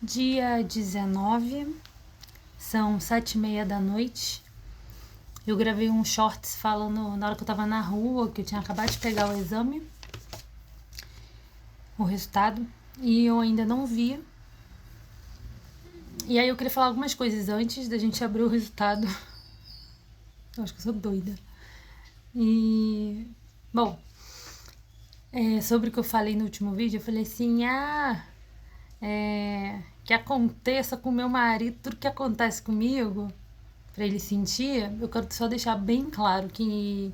Dia 19, são 7h30 da noite. Eu gravei um shorts falando na hora que eu tava na rua, que eu tinha acabado de pegar o exame, o resultado, e eu ainda não vi. E aí eu queria falar algumas coisas antes da gente abrir o resultado. Eu acho que eu sou doida. E, bom, sobre o que eu falei no último vídeo, eu falei assim, que aconteça com meu marido tudo que acontece comigo, pra ele sentir. Eu quero só deixar bem claro que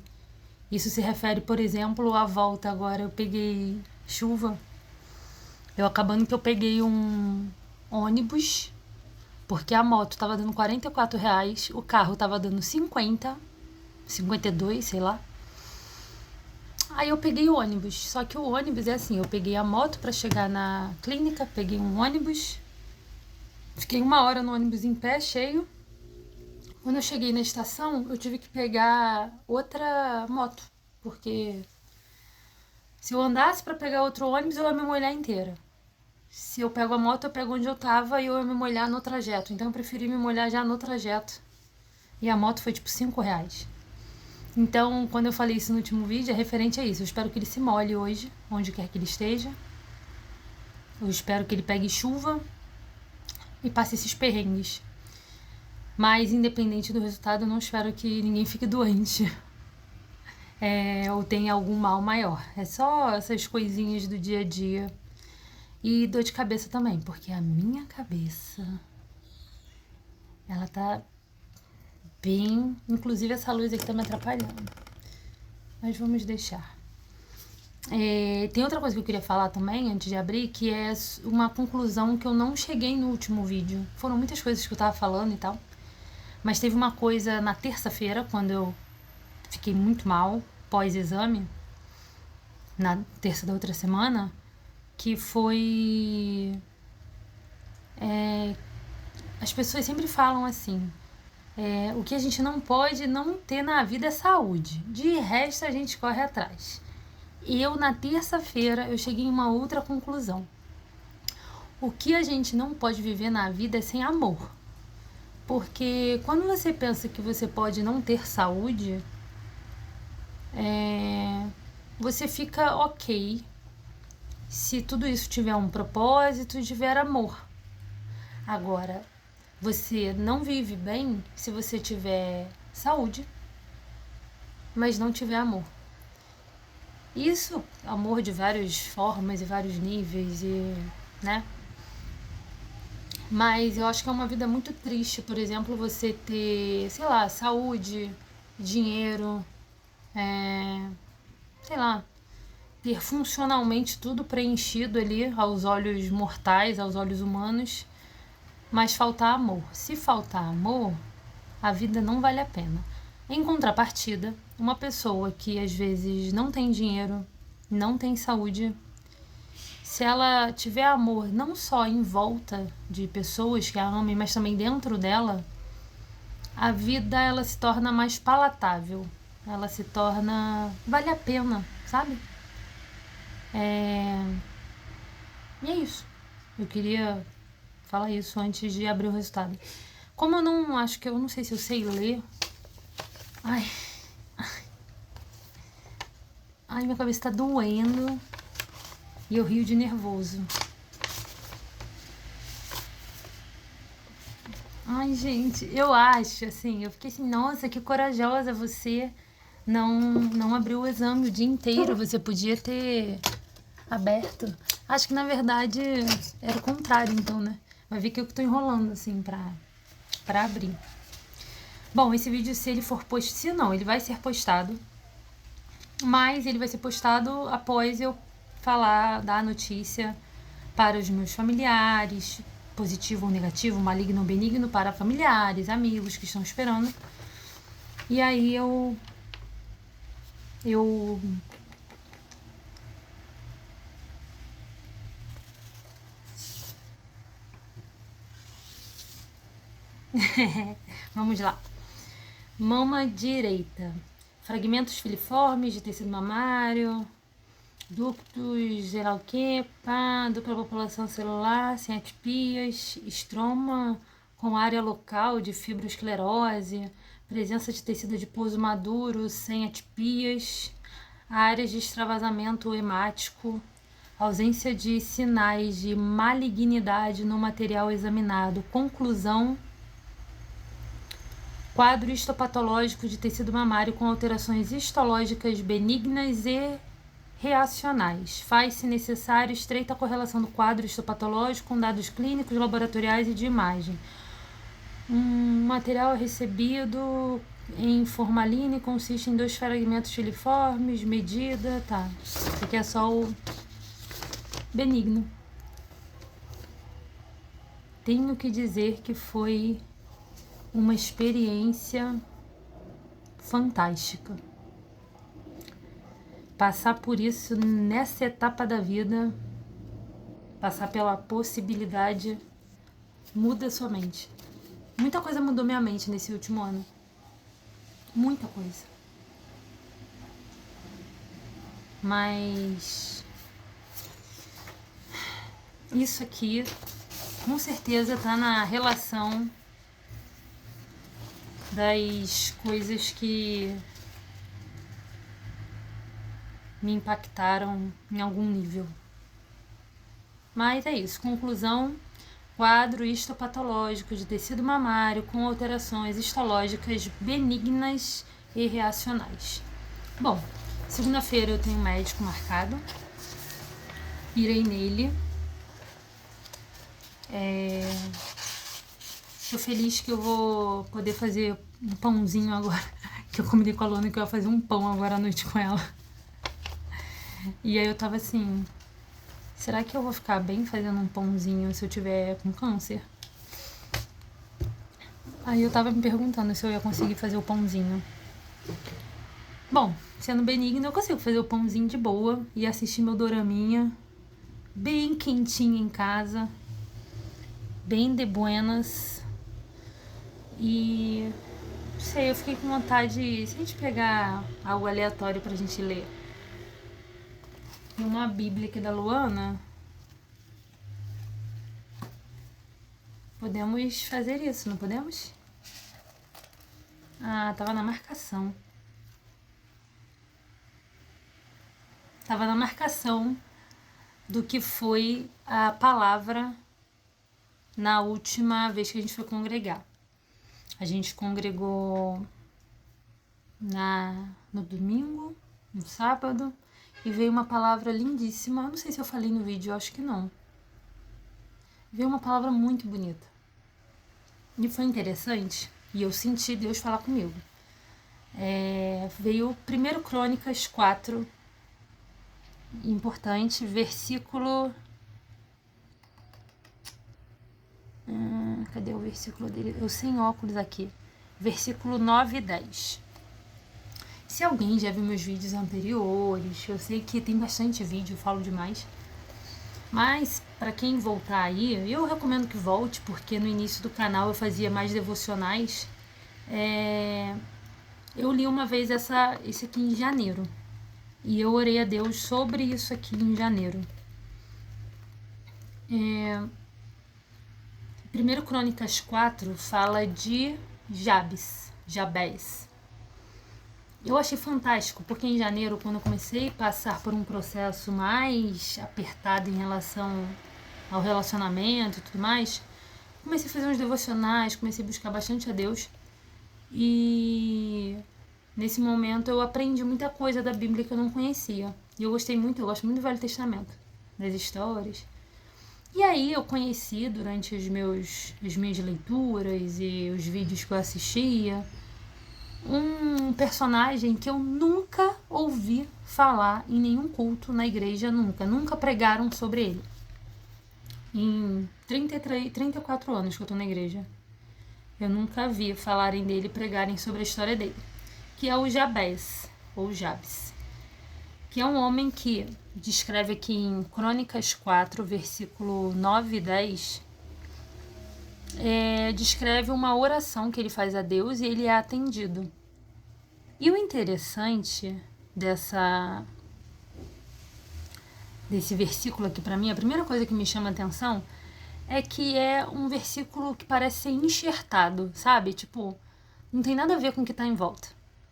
isso se refere, por exemplo, à volta agora. Eu peguei chuva, acabando que eu peguei um ônibus, porque a moto tava dando R$ 44, o carro tava dando 50, 52, sei lá. Aí eu peguei o ônibus, só que o ônibus é assim, eu peguei a moto pra chegar na clínica, peguei um ônibus, fiquei 1 hora no ônibus em pé, cheio. Quando eu cheguei na estação, eu tive que pegar outra moto, porque se eu andasse pra pegar outro ônibus, eu ia me molhar inteira. Se eu pego a moto, eu pego onde eu tava e eu ia me molhar no trajeto. Então eu preferi me molhar já no trajeto. E a moto foi tipo R$ 5. Então, quando eu falei isso no último vídeo, é referente a isso. Eu espero que ele se molhe hoje, onde quer que ele esteja. Eu espero que ele pegue chuva e passe esses perrengues. Mas, independente do resultado, eu não espero que ninguém fique doente. Ou tenha algum mal maior. É só essas coisinhas do dia a dia. E dor de cabeça também, porque a minha cabeça, ela tá bem... Inclusive essa luz aqui tá me atrapalhando. Mas vamos deixar. Tem outra coisa que eu queria falar também, antes de abrir, que é uma conclusão que eu não cheguei no último vídeo. Foram muitas coisas que eu tava falando e tal. Mas teve uma coisa na terça-feira, quando eu fiquei muito mal, pós-exame, na terça da outra semana, que foi... As pessoas sempre falam assim, o que a gente não pode não ter na vida é saúde. De resto, a gente corre atrás. E eu, na terça-feira, eu cheguei em uma outra conclusão. O que a gente não pode viver na vida é sem amor. Porque quando você pensa que você pode não ter saúde, você fica ok se tudo isso tiver um propósito e tiver amor. Agora, você não vive bem se você tiver saúde, mas não tiver amor. Isso, amor de várias formas e vários níveis, né? Mas eu acho que é uma vida muito triste, por exemplo, você ter, sei lá, saúde, dinheiro, sei lá, ter funcionalmente tudo preenchido ali aos olhos mortais, aos olhos humanos, mas faltar amor. Se faltar amor, a vida não vale a pena. Em contrapartida, uma pessoa que às vezes não tem dinheiro, não tem saúde, se ela tiver amor não só em volta de pessoas que a amem, mas também dentro dela, a vida ela se torna mais palatável. Ela se torna... vale a pena, sabe? E é isso. Eu queria falar isso antes de abrir o resultado. Como eu não acho que... eu não sei se eu sei ler. Ai, minha cabeça tá doendo. E eu rio de nervoso. Ai, gente, eu acho, assim, eu fiquei assim, nossa, que corajosa você não abriu o exame o dia inteiro, você podia ter aberto. Acho que, na verdade, era o contrário, então, né? Vai ver que eu que tô enrolando, assim, pra abrir. Bom, esse vídeo, se ele for postado... se não, ele vai ser postado, mas ele vai ser postado após eu falar, dar a notícia para os meus familiares, positivo ou negativo, maligno ou benigno, para familiares, amigos que estão esperando. E aí eu vamos lá. Mama direita. Fragmentos filiformes de tecido mamário. ductos, sei lá o que, pá, dupla população celular, sem atipias, estroma com área local de fibroesclerose, presença de tecido adiposo maduro, sem atipias, áreas de extravasamento hemático, ausência de sinais de malignidade no material examinado. Conclusão: quadro histopatológico de tecido mamário com alterações histológicas benignas e reacionais. Faz-se necessário estreita correlação do quadro histopatológico com dados clínicos, laboratoriais e de imagem. Material recebido em formalina e consiste em 2 fragmentos filiformes, medida, tá. Isso aqui é só o benigno. Tenho que dizer que foi uma experiência fantástica. Passar por isso nessa etapa da vida, passar pela possibilidade, muda sua mente. Muita coisa mudou minha mente nesse último ano. Muita coisa. Mas isso aqui, com certeza, tá na relação das coisas que me impactaram em algum nível. Mas é isso. Conclusão: quadro histopatológico de tecido mamário com alterações histológicas benignas e reacionais. Bom, segunda-feira eu tenho um médico marcado. Irei nele. Tô feliz que eu vou poder fazer um pãozinho agora. Que eu combinei com a Luna que eu ia fazer um pão agora à noite com ela. E aí eu tava assim: será que eu vou ficar bem fazendo um pãozinho se eu tiver com câncer? Aí eu tava me perguntando se eu ia conseguir fazer o pãozinho. Bom, sendo benigno, eu consigo fazer o pãozinho de boa e assistir meu doraminha bem quentinho em casa, bem de buenas. E não sei, eu fiquei com vontade, se a gente pegar algo aleatório pra gente ler. Tem uma Bíblia aqui da Luana. Podemos fazer isso, não podemos? Ah, tava na marcação. Tava na marcação do que foi a palavra na última vez que a gente foi congregar. A gente congregou no domingo, no sábado, e veio uma palavra lindíssima. Não sei se eu falei no vídeo, eu acho que não. Veio uma palavra muito bonita. E foi interessante, e eu senti Deus falar comigo. Veio 1 Crônicas 4, importante, versículo... cadê o versículo dele? Eu sem óculos aqui. Versículo 9 e 10. Se alguém já viu meus vídeos anteriores, eu sei que tem bastante vídeo, eu falo demais. Mas, para quem voltar aí, eu recomendo que volte, porque no início do canal eu fazia mais devocionais. Eu li uma vez esse aqui em janeiro. E eu orei a Deus sobre isso aqui em janeiro. 1 Crônicas 4 fala de Jabes. Eu achei fantástico, porque em janeiro, quando eu comecei a passar por um processo mais apertado em relação ao relacionamento e tudo mais, comecei a fazer uns devocionais, comecei a buscar bastante a Deus. E nesse momento eu aprendi muita coisa da Bíblia que eu não conhecia. E eu gosto muito do Velho Testamento, das histórias. E aí eu conheci, durante as minhas leituras e os vídeos que eu assistia, um personagem que eu nunca ouvi falar em nenhum culto na igreja, nunca pregaram sobre ele. Em 34 anos que eu tô na igreja, eu nunca vi falarem dele, pregarem sobre a história dele, que é o Jabes, ou Jabes, que é um homem que descreve aqui em Crônicas 4, versículo 9 e 10, descreve uma oração que ele faz a Deus e ele é atendido. E o interessante desse versículo aqui para mim, a primeira coisa que me chama a atenção é que é um versículo que parece ser enxertado, sabe? Tipo, não tem nada a ver com o que está em volta.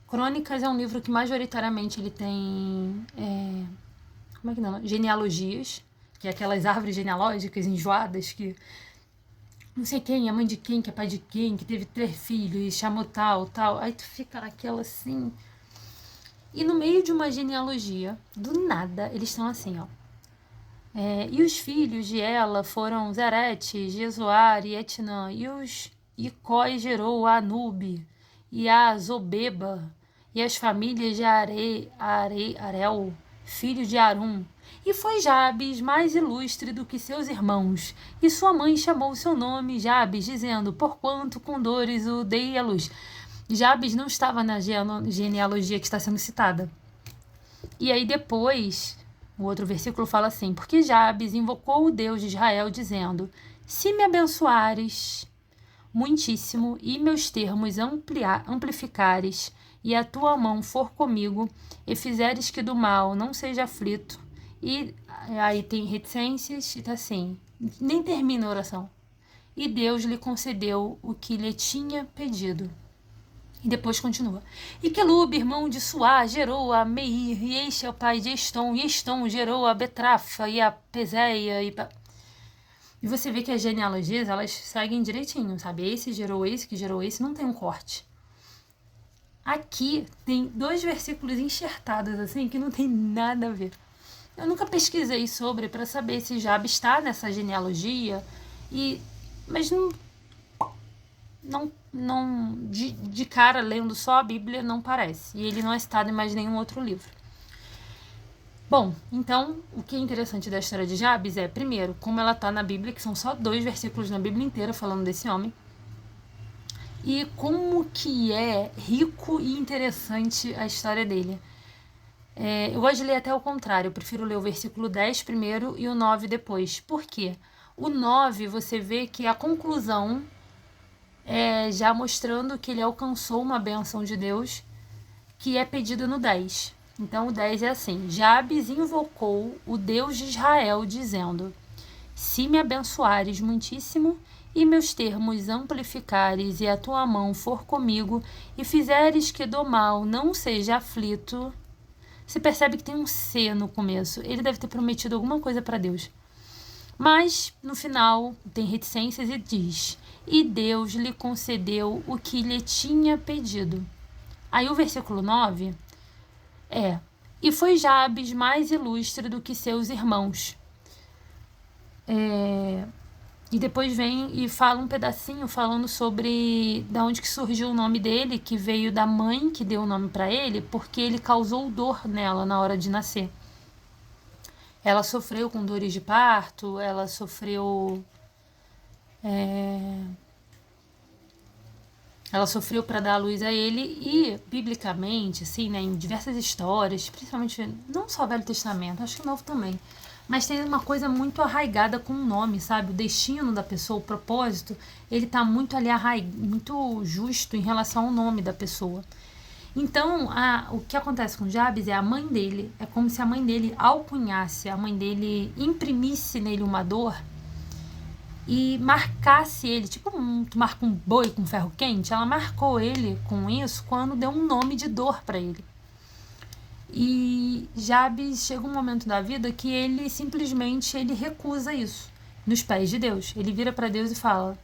Crônicas é um livro que majoritariamente ele tem como é que não? Genealogias, que é aquelas árvores genealógicas enjoadas que não sei quem é mãe de quem, que é pai de quem, que teve 3 filhos e chamou tal. Aí tu fica naquela assim. E no meio de uma genealogia, do nada, eles estão assim, ó. E os filhos de ela foram Zerete, Jesuar e Etnã, e Coi gerou a Anube, e a Zobeba, e as famílias de Arel, filho de Arum. E foi Jabes mais ilustre do que seus irmãos, e sua mãe chamou seu nome Jabes, dizendo, porquanto com dores o dei à luz. Jabes não estava na genealogia que está sendo citada. E aí depois, o outro versículo fala assim, porque Jabes invocou o Deus de Israel, dizendo, se me abençoares muitíssimo e meus termos amplificares, e a tua mão for comigo, e fizeres que do mal não seja aflito. E aí tem reticências, e tá assim, nem termina a oração. E Deus lhe concedeu o que lhe tinha pedido. E depois continua. E Quelube, irmão de Suá, gerou a Meir, e este é o pai de Estom, e Estom gerou a Betrafa, e a Peséia, e você vê que as genealogias, elas seguem direitinho, sabe? Esse gerou esse, que gerou esse, não tem um corte. Aqui tem 2 versículos enxertados, assim, que não tem nada a ver. Eu nunca pesquisei sobre para saber se Jabes está nessa genealogia, mas não de cara, lendo só a Bíblia, não parece. E ele não é citado em mais nenhum outro livro. Bom, então, o que é interessante da história de Jabes é, primeiro, como ela está na Bíblia, que são só 2 versículos na Bíblia inteira falando desse homem, e como que é rico e interessante a história dele. Eu gosto de ler até o contrário, eu prefiro ler o versículo 10 primeiro e o 9 depois. Por quê? O 9, você vê que a conclusão já mostrando que ele alcançou uma bênção de Deus, que é pedida no 10. Então o 10 é assim, Jabes invocou o Deus de Israel, dizendo, se me abençoares muitíssimo, e meus termos amplificares, e a tua mão for comigo, e fizeres que do mal não seja aflito. Você percebe que tem um C no começo, ele deve ter prometido alguma coisa para Deus. Mas, no final, tem reticências e diz, e Deus lhe concedeu o que lhe tinha pedido. Aí o versículo 9 e foi Jabes mais ilustre do que seus irmãos. E depois vem e fala um pedacinho falando sobre de onde que surgiu o nome dele, que veio da mãe que deu o nome para ele, porque ele causou dor nela na hora de nascer. Ela sofreu com dores de parto, ela sofreu para dar a luz a ele e, biblicamente, assim, né, em diversas histórias, principalmente, não só o Velho Testamento, acho que o Novo também, mas tem uma coisa muito arraigada com o nome, sabe? O destino da pessoa, o propósito, ele tá muito ali muito justo em relação ao nome da pessoa. Então, o que acontece com Jabes é a mãe dele, é como se a mãe dele alcunhasse, a mãe dele imprimisse nele uma dor e marcasse ele, tipo tu marca um boi com ferro quente, ela marcou ele com isso quando deu um nome de dor para ele. E Jabes chega um momento da vida que ele simplesmente recusa isso nos pés de Deus. Ele vira para Deus e fala,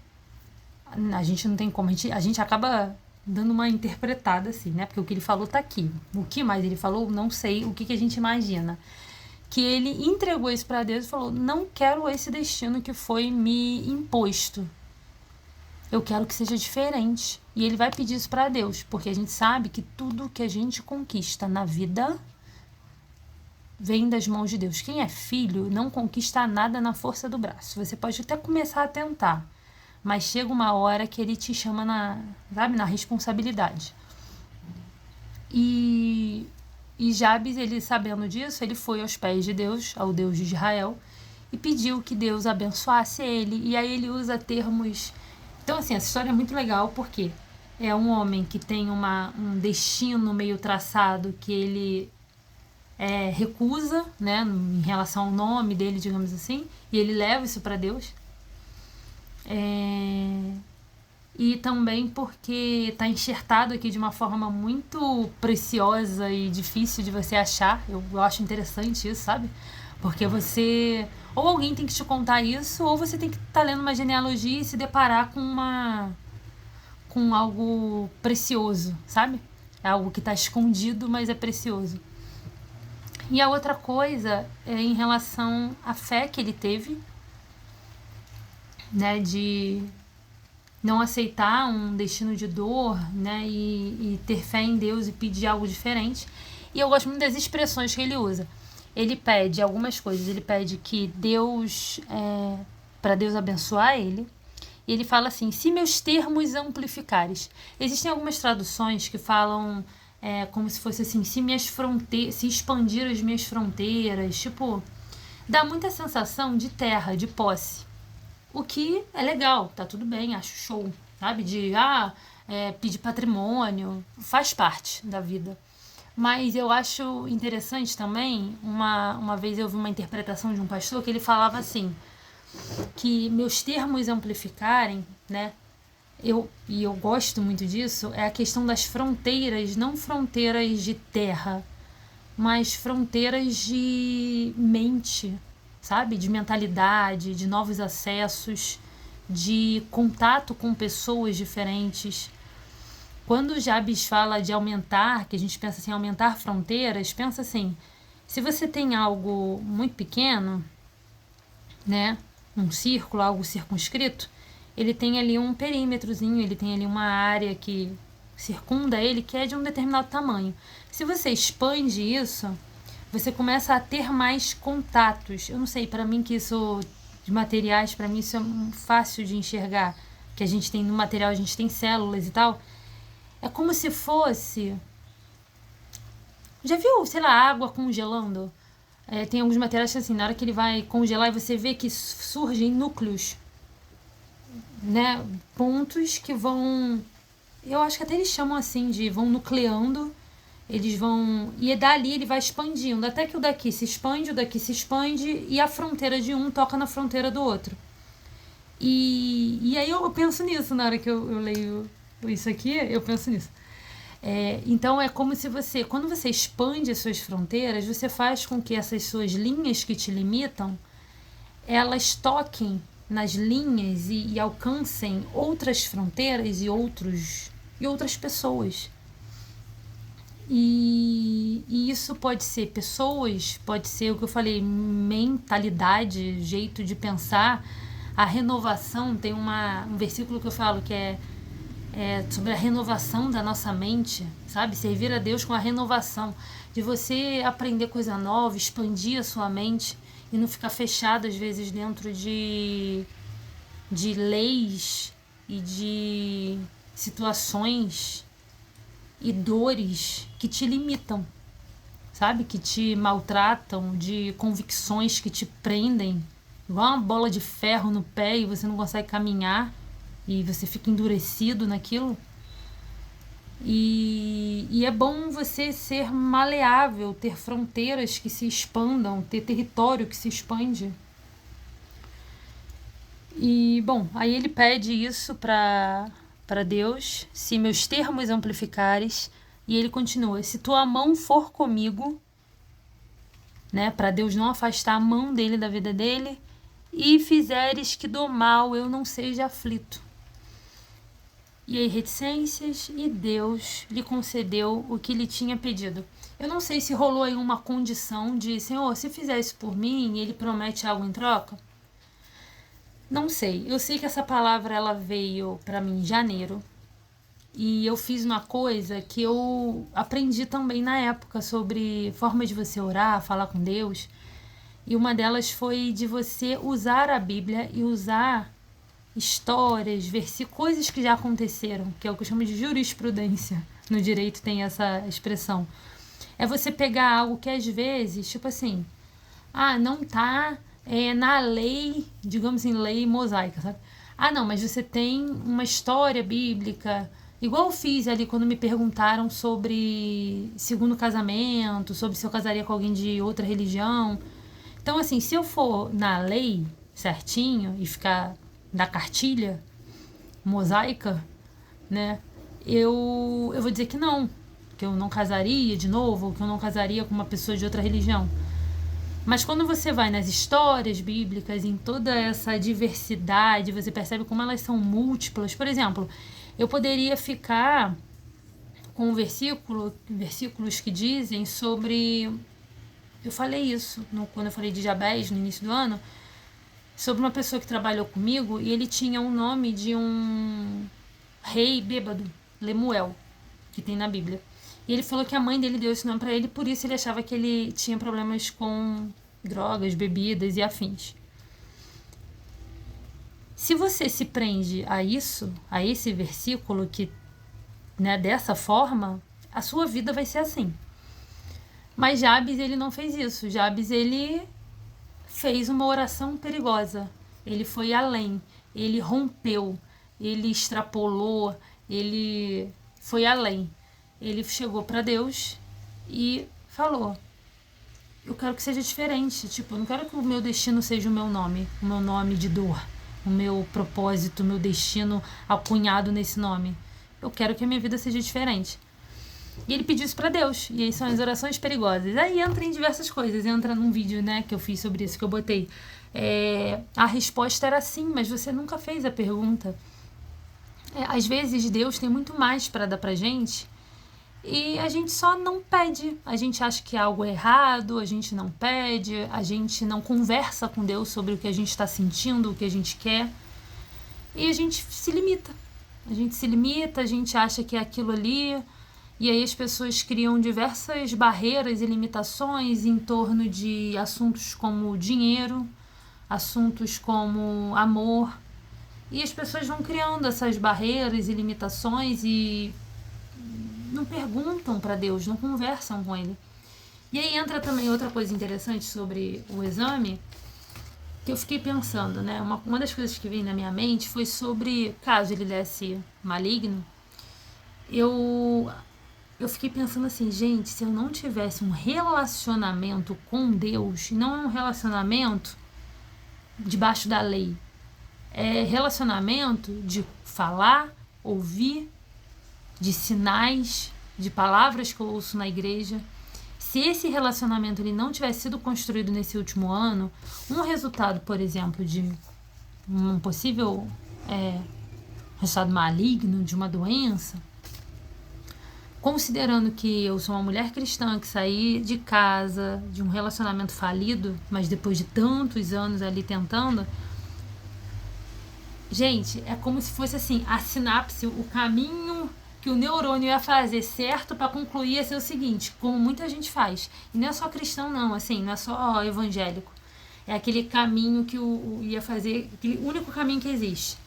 a gente não tem como, a gente acaba dando uma interpretada assim, né? Porque o que ele falou tá aqui. O que mais ele falou, não sei, o que a gente imagina. Que ele entregou isso para Deus e falou, não quero esse destino que foi me imposto. Eu quero que seja diferente. E ele vai pedir isso para Deus, porque a gente sabe que tudo que a gente conquista na vida vem das mãos de Deus. Quem é filho não conquista nada na força do braço. Você pode até começar a tentar, mas chega uma hora que ele te chama na responsabilidade. E Jabes, ele sabendo disso, ele foi aos pés de Deus, ao Deus de Israel, e pediu que Deus abençoasse ele. E aí ele usa termos... Então, assim, essa história é muito legal porque é um homem que tem um destino meio traçado, que ele recusa, né, em relação ao nome dele, digamos assim, e ele leva isso para Deus. E também porque está enxertado aqui de uma forma muito preciosa e difícil de você achar. Eu acho interessante isso, sabe? Porque você... Ou alguém tem que te contar isso, ou você tem que estar lendo uma genealogia e se deparar com algo precioso, sabe? É algo que está escondido, mas é precioso. E a outra coisa é em relação à fé que ele teve, né? De não aceitar um destino de dor, né, e ter fé em Deus e pedir algo diferente. E eu gosto muito das expressões que ele usa. Ele pede algumas coisas. Ele pede que Deus, para Deus abençoar ele. E ele fala assim: se meus termos amplificares. Existem algumas traduções que falam como se fosse assim: se expandir as minhas fronteiras. Tipo, dá muita sensação de terra, de posse. O que é legal, tá tudo bem, acho show, sabe? De pedir patrimônio, faz parte da vida. Mas eu acho interessante também, uma vez eu vi uma interpretação de um pastor que ele falava assim, que meus termos amplificarem, né? Eu gosto muito disso, é a questão das fronteiras, não fronteiras de terra, mas fronteiras de mente, sabe? De mentalidade, de novos acessos, de contato com pessoas diferentes. Quando Jabes fala de aumentar, que a gente pensa assim, aumentar fronteiras, pensa assim, se você tem algo muito pequeno, né? Um círculo, algo circunscrito, ele tem ali um perímetrozinho, ele tem ali uma área que circunda ele, que é de um determinado tamanho. Se você expande isso, você começa a ter mais contatos. Eu não sei, para mim que isso, de materiais, para mim isso é fácil de enxergar. Que a gente tem no material, a gente tem células e tal. É como se fosse... Já viu, sei lá, água congelando? Tem alguns materiais que assim, na hora que ele vai congelar, você vê que surgem núcleos, né? Pontos que vão... Eu acho que até eles chamam assim de... Vão nucleando. Eles vão... E dali ele vai expandindo. Até que o daqui se expande, o daqui se expande. E a fronteira de um toca na fronteira do outro. E aí eu penso nisso na hora que eu leio isso aqui. Eu penso nisso. Então é como se você... Quando você expande as suas fronteiras, você faz com que essas suas linhas que te limitam, elas toquem nas linhas e alcancem outras fronteiras e outras pessoas. E isso pode ser pessoas, pode ser o que eu falei, mentalidade, jeito de pensar. A renovação, tem um versículo que eu falo que é sobre a renovação da nossa mente, sabe? Servir a Deus com a renovação, de você aprender coisa nova, expandir a sua mente e não ficar fechado às vezes dentro de leis e de situações e dores que te limitam, sabe? Que te maltratam, de convicções que te prendem, igual uma bola de ferro no pé e você não consegue caminhar e você fica endurecido naquilo. E é bom você ser maleável, ter fronteiras que se expandam, ter território que se expande. E, bom, aí ele pede isso para Deus, se meus termos amplificares, e ele continua, se tua mão for comigo, né, para Deus não afastar a mão dele da vida dele, e fizeres que do mal eu não seja aflito. E aí reticências, e Deus lhe concedeu o que lhe tinha pedido. Eu não sei se rolou aí uma condição de, Senhor, se fizer isso por mim, ele promete algo em troca. Não sei, eu sei que essa palavra ela veio para mim em janeiro e eu fiz uma coisa que eu aprendi também na época sobre formas de você orar, falar com Deus, e uma delas foi de você usar a Bíblia e usar histórias, versículos, coisas que já aconteceram, que é o que eu chamo de jurisprudência, no direito tem essa expressão. É você pegar algo que às vezes, tipo assim, não tá... na lei, digamos assim, lei mosaica, sabe? Não, mas você tem uma história bíblica Igual eu fiz ali quando me perguntaram sobre segundo casamento, sobre se eu casaria com alguém de outra religião. Então, assim, se eu for na lei certinho e ficar na cartilha mosaica, né, eu vou dizer que eu não casaria de novo, que eu não casaria com uma pessoa de outra religião. Mas quando você vai nas histórias bíblicas, em toda essa diversidade, você percebe como elas são múltiplas. Por exemplo, eu poderia ficar com versículos que dizem sobre... Eu falei isso quando eu falei de Jabez no início do ano, sobre uma pessoa que trabalhou comigo e ele tinha o nome de um rei bêbado, Lemuel, que tem na Bíblia. E ele falou que a mãe dele deu esse nome para ele, por isso ele achava que ele tinha problemas com drogas, bebidas e afins. Se você se prende a isso, a esse versículo que, né, dessa forma, a sua vida vai ser assim. Mas Jabes, ele não fez isso. Jabes, ele fez uma oração perigosa. Ele foi além, ele rompeu, ele extrapolou, ele foi além. Ele chegou para Deus e falou: eu quero que seja diferente. Tipo, eu não quero que o meu destino seja o meu nome de dor, o meu propósito, o meu destino acunhado nesse nome. Eu quero que a minha vida seja diferente. E ele pediu isso pra Deus. E aí são as orações perigosas. Aí entra em diversas coisas. Entra num vídeo, né, que eu fiz sobre isso, que eu botei. A resposta era sim, mas você nunca fez a pergunta. Às vezes Deus tem muito mais para dar pra gente e a gente só não pede. A gente acha que algo é errado, a gente não pede, a gente não conversa com Deus sobre o que a gente está sentindo, o que a gente quer. E a gente se limita. A gente acha que é aquilo ali. E aí as pessoas criam diversas barreiras e limitações em torno de assuntos como dinheiro, assuntos como amor. E as pessoas vão criando essas barreiras e limitações e não perguntam para Deus, não conversam com Ele. E aí entra também outra coisa interessante sobre o exame, que eu fiquei pensando, né? Uma das coisas que veio na minha mente foi sobre, caso ele desse maligno, eu fiquei pensando assim, gente, se eu não tivesse um relacionamento com Deus, não é um relacionamento debaixo da lei, é relacionamento de falar, ouvir, de sinais, de palavras que eu ouço na igreja. Se esse relacionamento ele não tivesse sido construído nesse último ano, um resultado, por exemplo, de um possível resultado maligno, de uma doença, considerando que eu sou uma mulher cristã que saí de casa, de um relacionamento falido, mas depois de tantos anos ali tentando, gente, é como se fosse assim, a sinapse, o caminho que o neurônio ia fazer certo para concluir ia ser o seguinte, como muita gente faz. E não é só cristão não, assim, não é só evangélico. É aquele caminho que ia fazer, aquele único caminho que existe.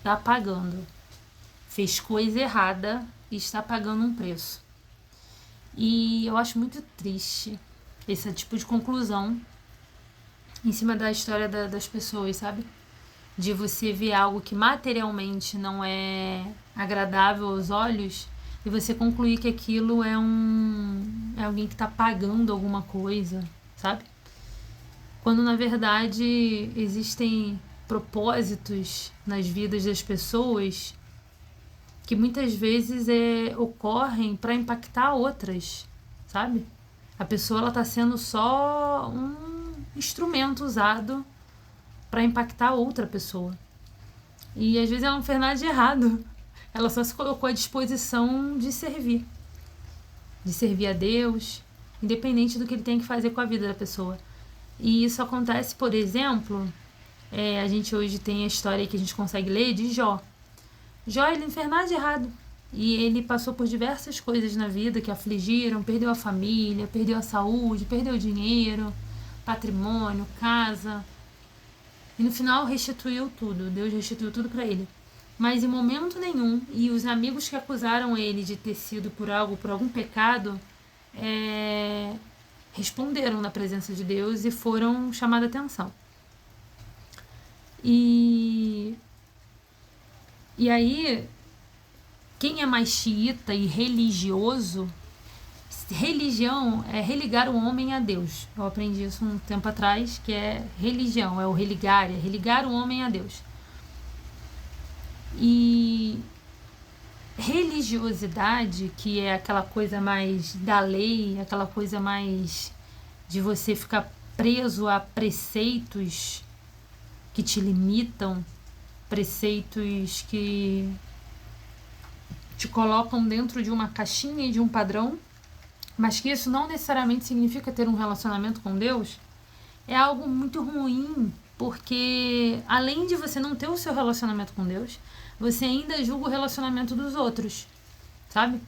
Tá pagando. Fez coisa errada e está pagando um preço. E eu acho muito triste esse tipo de conclusão em cima da história das pessoas, sabe? De você ver algo que materialmente não é agradável aos olhos e você concluir que aquilo é alguém que está pagando alguma coisa, sabe? Quando na verdade existem propósitos nas vidas das pessoas que muitas vezes ocorrem para impactar outras, sabe? A pessoa ela está sendo só um instrumento usado para impactar outra pessoa. E às vezes ela não fez nada de errado. Ela só se colocou à disposição de servir a Deus, independente do que ele tem que fazer com a vida da pessoa. E isso acontece, por exemplo, a gente hoje tem a história que a gente consegue ler de Jó. Jó, ele não fez nada de errado. E ele passou por diversas coisas na vida que afligiram, perdeu a família, perdeu a saúde, perdeu o dinheiro, patrimônio, casa. E no final restituiu tudo, Deus restituiu tudo para ele. Mas em momento nenhum, e os amigos que acusaram ele de ter sido por algum pecado, responderam na presença de Deus e foram chamados a atenção. E aí, Quem é mais xiita e religioso, religião é religar o homem a Deus. Eu aprendi isso um tempo atrás, que é religião, é o religar, é religar o homem a Deus. E religiosidade, que é aquela coisa mais da lei, aquela coisa mais de você ficar preso a preceitos que te limitam, preceitos que te colocam dentro de uma caixinha e de um padrão, mas que isso não necessariamente significa ter um relacionamento com Deus, é algo muito ruim, porque além de você não ter o seu relacionamento com Deus, você ainda julga o relacionamento dos outros, sabe?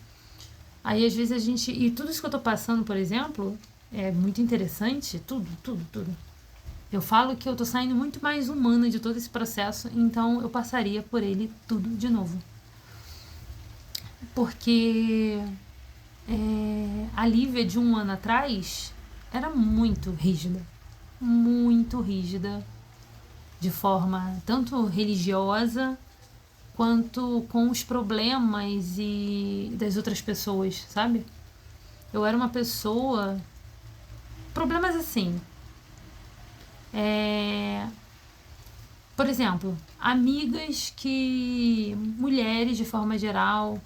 Aí às vezes a gente... E tudo isso que eu tô passando, por exemplo, é muito interessante, tudo. Eu falo que eu tô saindo muito mais humana de todo esse processo, então eu passaria por ele tudo de novo. Porque a Lívia de 1 ano atrás era muito rígida, de forma tanto religiosa quanto com os problemas e das outras pessoas, sabe? Eu era uma pessoa... Problemas assim... Por exemplo, amigas que... Mulheres, de forma geral,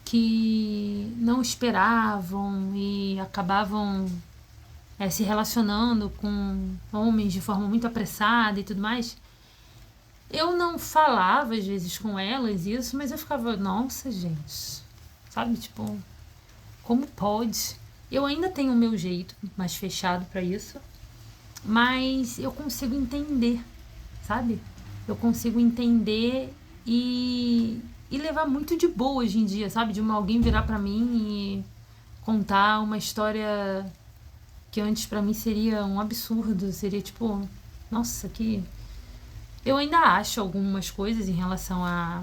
que não esperavam e acabavam se relacionando com homens de forma muito apressada e tudo mais. Eu não falava às vezes com elas isso, mas eu ficava, nossa, gente, sabe, tipo, como pode? Eu ainda tenho o meu jeito mais fechado pra isso, mas eu consigo entender, sabe? Eu consigo entender e levar muito de boa hoje em dia, sabe? De alguém virar pra mim e contar uma história que antes pra mim seria um absurdo, seria tipo, nossa, que... Eu ainda acho algumas coisas em relação a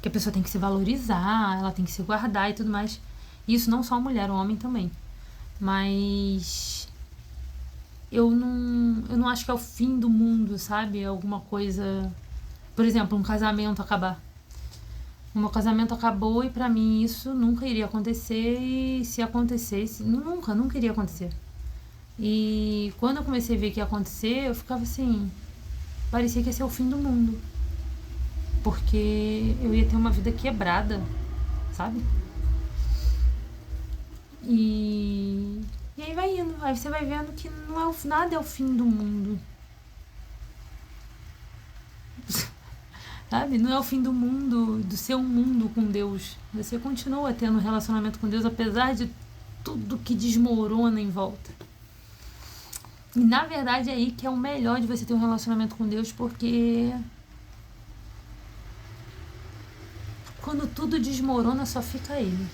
que a pessoa tem que se valorizar, ela tem que se guardar e tudo mais. Isso não só a mulher, o homem também. Mas eu não acho que é o fim do mundo, sabe? Alguma coisa... Por exemplo, um casamento acabar. O meu casamento acabou e pra mim isso nunca iria acontecer, e se acontecesse, nunca iria acontecer. E quando eu comecei a ver que ia acontecer, eu ficava assim... Parecia que ia ser o fim do mundo. Porque eu ia ter uma vida quebrada, sabe? E aí vai indo. Aí você vai vendo que nada é o fim do mundo. Sabe? Não é o fim do mundo, do seu mundo com Deus. Você continua tendo um relacionamento com Deus, apesar de tudo que desmorona em volta. E na verdade é aí que é o melhor de você ter um relacionamento com Deus, porque quando tudo desmorona só fica Ele.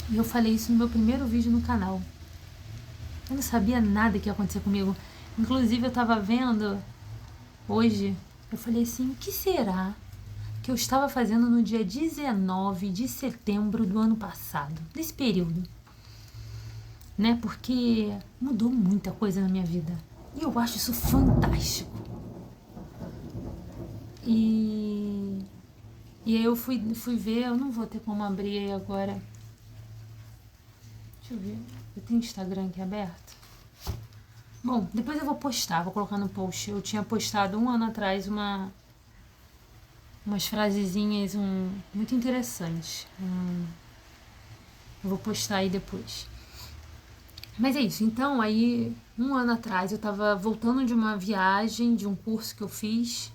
E eu falei isso no meu primeiro vídeo no canal. Eu não sabia nada que ia acontecer comigo. Inclusive eu tava vendo hoje, eu falei assim, o que será que eu estava fazendo no dia 19 de setembro do ano passado, nesse período? Né? Porque mudou muita coisa na minha vida. E eu acho isso fantástico. E aí eu fui ver, eu não vou ter como abrir aí agora. Deixa eu ver. Eu tenho Instagram aqui aberto. Bom, depois eu vou postar, vou colocar no post. Eu tinha postado 1 ano atrás umas frasezinhas muito interessantes. Eu vou postar aí depois. Mas é isso, então aí 1 ano atrás eu tava voltando de uma viagem, de um curso que eu fiz,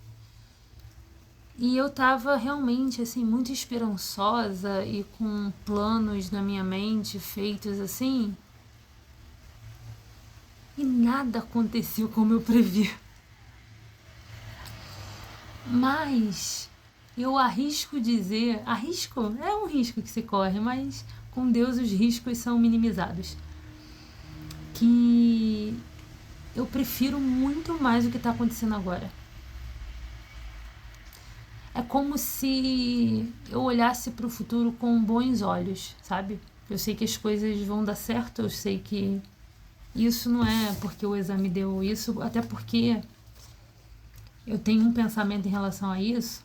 e eu tava realmente assim muito esperançosa e com planos na minha mente feitos assim, e nada aconteceu como eu previ. Mas eu arrisco dizer, é um risco que se corre, mas com Deus os riscos são minimizados. Que eu prefiro muito mais o que está acontecendo agora. É como se eu olhasse para o futuro com bons olhos, sabe? Eu sei que as coisas vão dar certo, eu sei que isso não é porque o exame deu isso, até porque eu tenho um pensamento em relação a isso,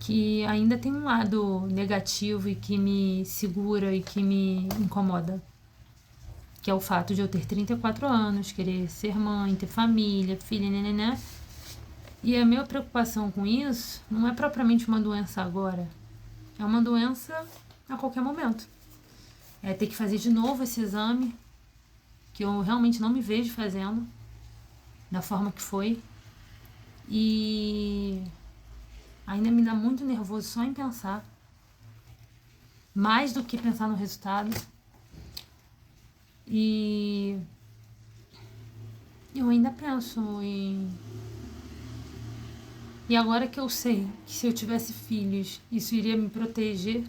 que ainda tem um lado negativo e que me segura e que me incomoda, que é o fato de eu ter 34 anos, querer ser mãe, ter família, filha, né? E a minha preocupação com isso não é propriamente uma doença agora, é uma doença a qualquer momento. É ter que fazer de novo esse exame, que eu realmente não me vejo fazendo, da forma que foi. E ainda me dá muito nervoso só em pensar, mais do que pensar no resultado. E eu ainda penso em... E agora que eu sei que se eu tivesse filhos, isso iria me proteger,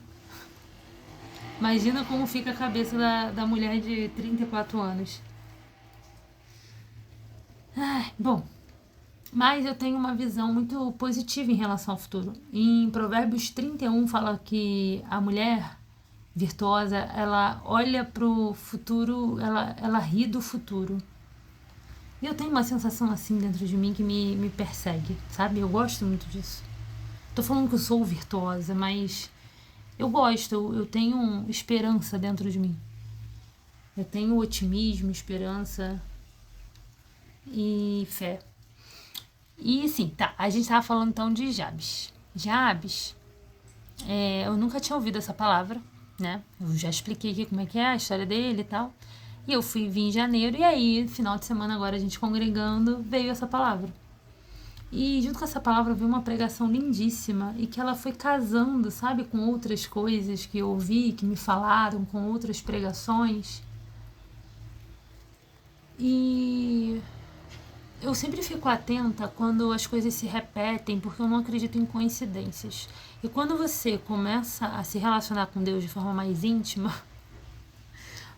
imagina como fica a cabeça da mulher de 34 anos. Bom, mas eu tenho uma visão muito positiva em relação ao futuro. Em Provérbios 31 fala que a mulher virtuosa, ela olha pro futuro, ela ri do futuro. E eu tenho uma sensação assim dentro de mim que me persegue, sabe? Eu gosto muito disso. Tô falando que eu sou virtuosa, mas eu gosto, eu tenho esperança dentro de mim. Eu tenho otimismo, esperança e fé. E sim, tá, a gente tava falando então de Jabes. Jabes, eu nunca tinha ouvido essa palavra, né? Eu já expliquei aqui como é que é a história dele e tal. E eu vim em janeiro, e aí, final de semana agora, a gente congregando, veio essa palavra. E junto com essa palavra veio uma pregação lindíssima, e que ela foi casando, sabe, com outras coisas que eu ouvi, que me falaram, com outras pregações. E eu sempre fico atenta quando as coisas se repetem, porque eu não acredito em coincidências. E quando você começa a se relacionar com Deus de forma mais íntima,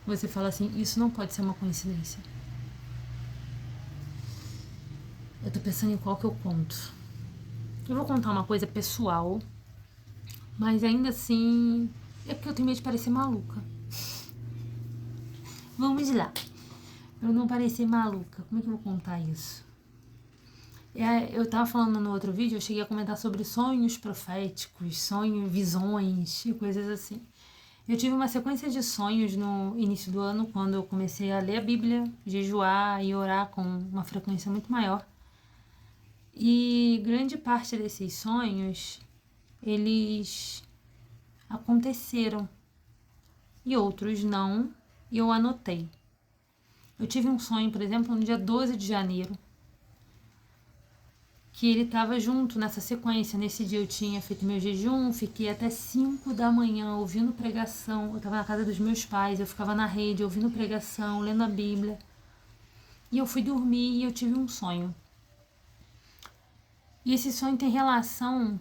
você fala assim, isso não pode ser uma coincidência. Eu tô pensando em qual que eu conto. Eu vou contar uma coisa pessoal, mas ainda assim é porque eu tenho medo de parecer maluca. Vamos lá. Pra eu não parecer maluca, como é que eu vou contar isso? Eu tava falando no outro vídeo, eu cheguei a comentar sobre sonhos proféticos, sonhos, visões e coisas assim. Eu tive uma sequência de sonhos no início do ano, quando eu comecei a ler a Bíblia, jejuar e orar com uma frequência muito maior. E grande parte desses sonhos, eles aconteceram e outros não, e eu anotei. Eu tive um sonho, por exemplo, no dia 12 de janeiro, que ele estava junto nessa sequência. Nesse dia eu tinha feito meu jejum, fiquei até 5 da manhã ouvindo pregação. Eu estava na casa dos meus pais, eu ficava na rede ouvindo pregação, lendo a Bíblia. E eu fui dormir e eu tive um sonho. E esse sonho tem relação,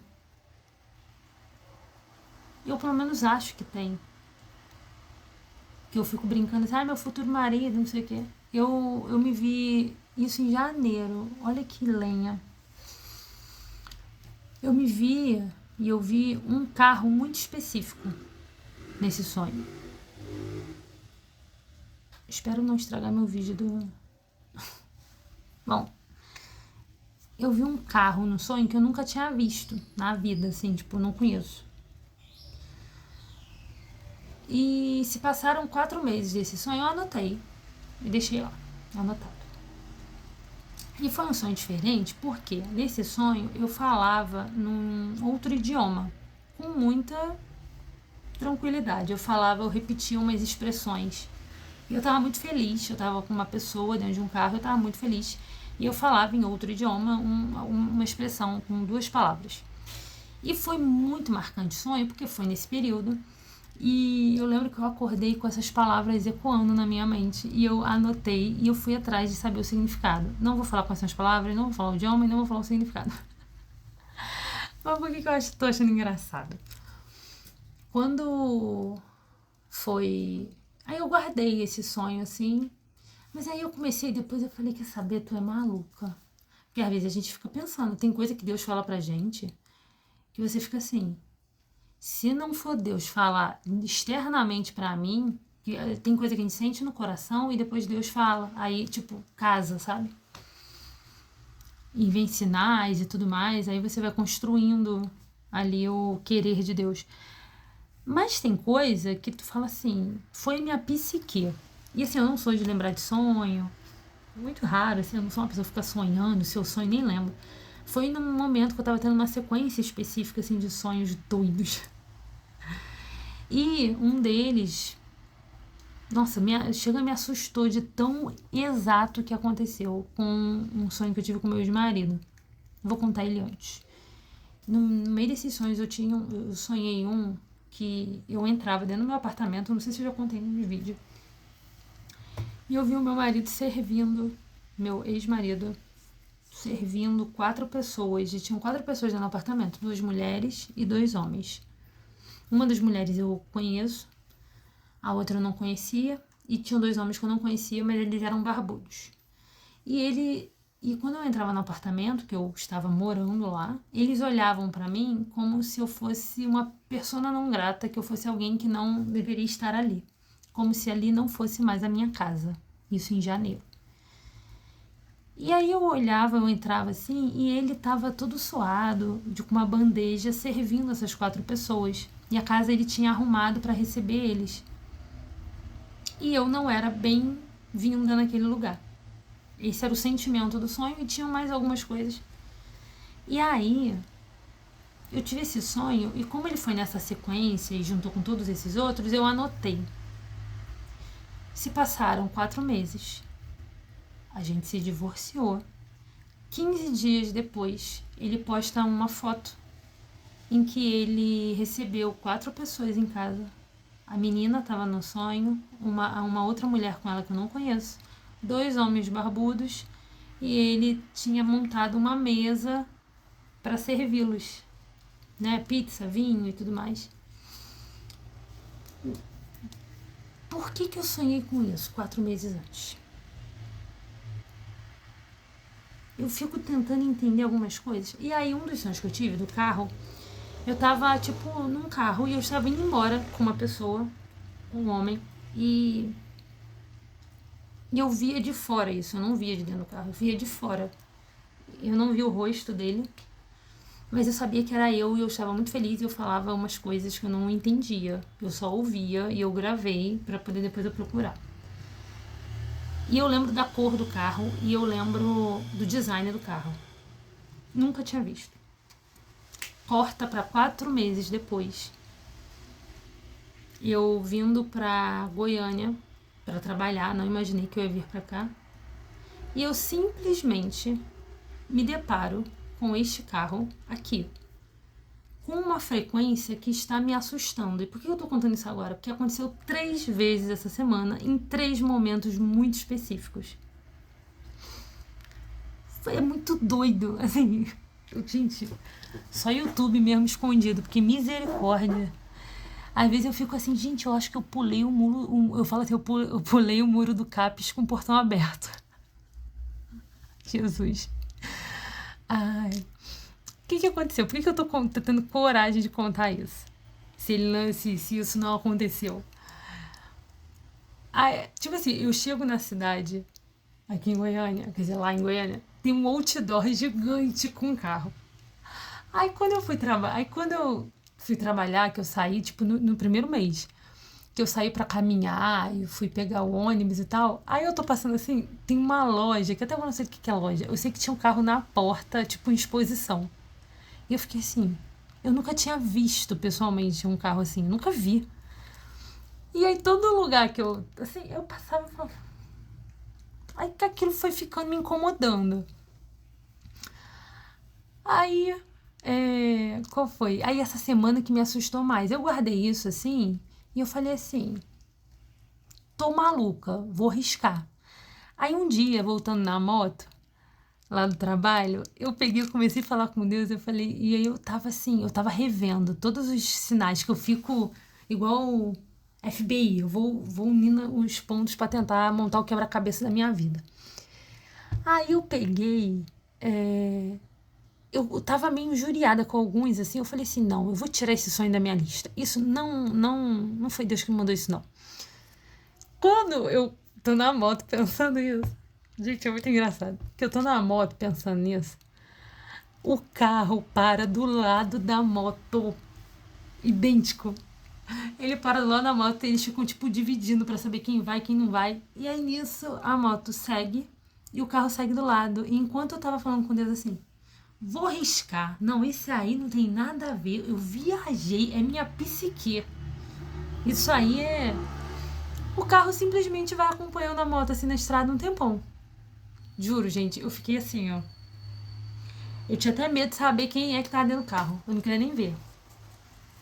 eu pelo menos acho que tem. Que eu fico brincando assim, meu futuro marido, não sei o quê. Eu me vi isso em janeiro, olha que lenha. Eu me vi e eu vi um carro muito específico nesse sonho. Espero não estragar meu vídeo do... Bom, eu vi um carro no sonho que eu nunca tinha visto na vida, assim, tipo, não conheço. E se passaram 4 meses desse sonho, eu anotei e deixei lá, anotado. E foi um sonho diferente porque nesse sonho eu falava num outro idioma, com muita tranquilidade. Eu repetia umas expressões. E eu tava muito feliz, eu tava com uma pessoa dentro de um carro, eu tava muito feliz. E eu falava em outro idioma uma expressão com 2 palavras. E foi muito marcante o sonho, porque foi nesse período. E eu lembro que eu acordei com essas palavras ecoando na minha mente. E eu anotei e eu fui atrás de saber o significado. Não vou falar quais são as palavras, não vou falar o idioma e não vou falar o significado. Mas por que eu tô achando engraçado? Quando foi... Aí eu guardei esse sonho assim. Mas aí eu comecei, depois eu falei, quer saber, tu é maluca. Porque às vezes a gente fica pensando, tem coisa que Deus fala pra gente, que você fica assim... Se não for Deus falar externamente pra mim, tem coisa que a gente sente no coração e depois Deus fala. Aí, tipo, casa, sabe? E vem sinais e tudo mais. Aí você vai construindo ali o querer de Deus. Mas tem coisa que tu fala assim, foi minha psique. E assim, eu não sou de lembrar de sonho, muito raro, assim, eu não sou uma pessoa que fica sonhando, se eu sonho nem lembro. Foi num momento que eu tava tendo uma sequência específica, assim, de sonhos doidos. E um deles, nossa, me assustou de tão exato que aconteceu com um sonho que eu tive com meu ex-marido. Vou contar ele antes. No meio desses sonhos eu sonhei um que eu entrava dentro do meu apartamento, não sei se eu já contei no vídeo, e eu vi o meu marido servindo, meu ex-marido, servindo 4 pessoas, e tinham 4 pessoas dentro do apartamento, 2 mulheres e 2 homens. Uma das mulheres eu conheço, a outra eu não conhecia, e tinham 2 homens que eu não conhecia, mas eles eram barbudos. E quando eu entrava no apartamento, que eu estava morando lá, eles olhavam pra mim como se eu fosse uma persona não grata, que eu fosse alguém que não deveria estar ali. Como se ali não fosse mais a minha casa. Isso em janeiro. E aí eu olhava, eu entrava assim, e ele estava todo suado, com uma bandeja, servindo essas 4 pessoas. E a casa ele tinha arrumado para receber eles. E eu não era bem-vinda naquele lugar. Esse era o sentimento do sonho e tinha mais algumas coisas. E aí, eu tive esse sonho e como ele foi nessa sequência e juntou com todos esses outros, eu anotei. Se passaram 4 meses. A gente se divorciou. 15 dias depois, ele posta uma foto em que ele recebeu 4 pessoas em casa. A menina estava no sonho, uma outra mulher com ela que eu não conheço, 2 homens barbudos, e ele tinha montado uma mesa para servi-los, né? Pizza, vinho e tudo mais. Por que eu sonhei com isso 4 meses antes? Eu fico tentando entender algumas coisas. E aí, um dos sonhos que eu tive do carro, eu tava, tipo, num carro e eu estava indo embora com uma pessoa, um homem, e eu via de fora isso, eu não via de dentro do carro, eu via de fora. Eu não vi o rosto dele, mas eu sabia que era eu e eu estava muito feliz e eu falava umas coisas que eu não entendia. Eu só ouvia e eu gravei para poder depois eu procurar. E eu lembro da cor do carro e eu lembro do design do carro. Nunca tinha visto. Corta para 4 meses depois. Eu vindo para Goiânia para trabalhar, não imaginei que eu ia vir para cá. E eu simplesmente me deparo com este carro aqui, com uma frequência que está me assustando. E por que eu tô contando isso agora? Porque aconteceu 3 vezes essa semana, em 3 momentos muito específicos. É muito doido, assim. Gente, só YouTube mesmo escondido, porque misericórdia. Às vezes eu fico assim, gente, eu acho que eu pulei o muro. Eu falo assim, eu pulei o muro do CAPES com o portão aberto. Jesus. Ai. O que aconteceu? Por que eu tô tendo coragem de contar isso? Se isso não aconteceu. Ai, tipo assim, eu chego na cidade, aqui em Goiânia, quer dizer, lá em Goiânia, tem um outdoor gigante com um carro. Aí quando eu fui trabalhar, que eu saí, tipo, no primeiro mês, que eu saí pra caminhar e fui pegar o ônibus e tal, aí eu tô passando assim, tem uma loja, que até agora eu não sei o que é loja, eu sei que tinha um carro na porta, tipo, em exposição. E eu fiquei assim, eu nunca tinha visto pessoalmente um carro assim, nunca vi. E aí todo lugar que eu, assim, eu passava e falava, aí que aquilo foi ficando me incomodando. Aí, qual foi? Aí essa semana que me assustou mais, eu guardei isso assim, e eu falei assim, tô maluca, vou riscar. Aí um dia, voltando na moto, lá do trabalho, eu peguei e comecei a falar com Deus, eu falei, e aí eu tava assim, eu tava revendo todos os sinais que eu fico igual FBI, eu vou unindo os pontos pra tentar montar o quebra-cabeça da minha vida. Aí eu peguei, eu tava meio injuriada com alguns, assim, eu falei assim, não, eu vou tirar esse sonho da minha lista. Isso não foi Deus que me mandou isso, não. Quando eu tô na moto pensando isso, gente, é muito engraçado, que eu tô na moto pensando nisso, O carro para do lado da moto. Idêntico. Ele para do lado da moto e eles ficam, tipo, dividindo pra saber quem vai e quem não vai. E aí, nisso, a moto segue e o carro segue do lado. E enquanto eu tava falando com Deus assim, vou riscar. Não, esse aí não tem nada a ver. Eu viajei, é minha psique. Isso aí é... O carro simplesmente vai acompanhando a moto assim na estrada um tempão. Juro, gente, eu fiquei assim, ó. Eu tinha até medo de saber quem é que tava dentro do carro. Eu não queria nem ver.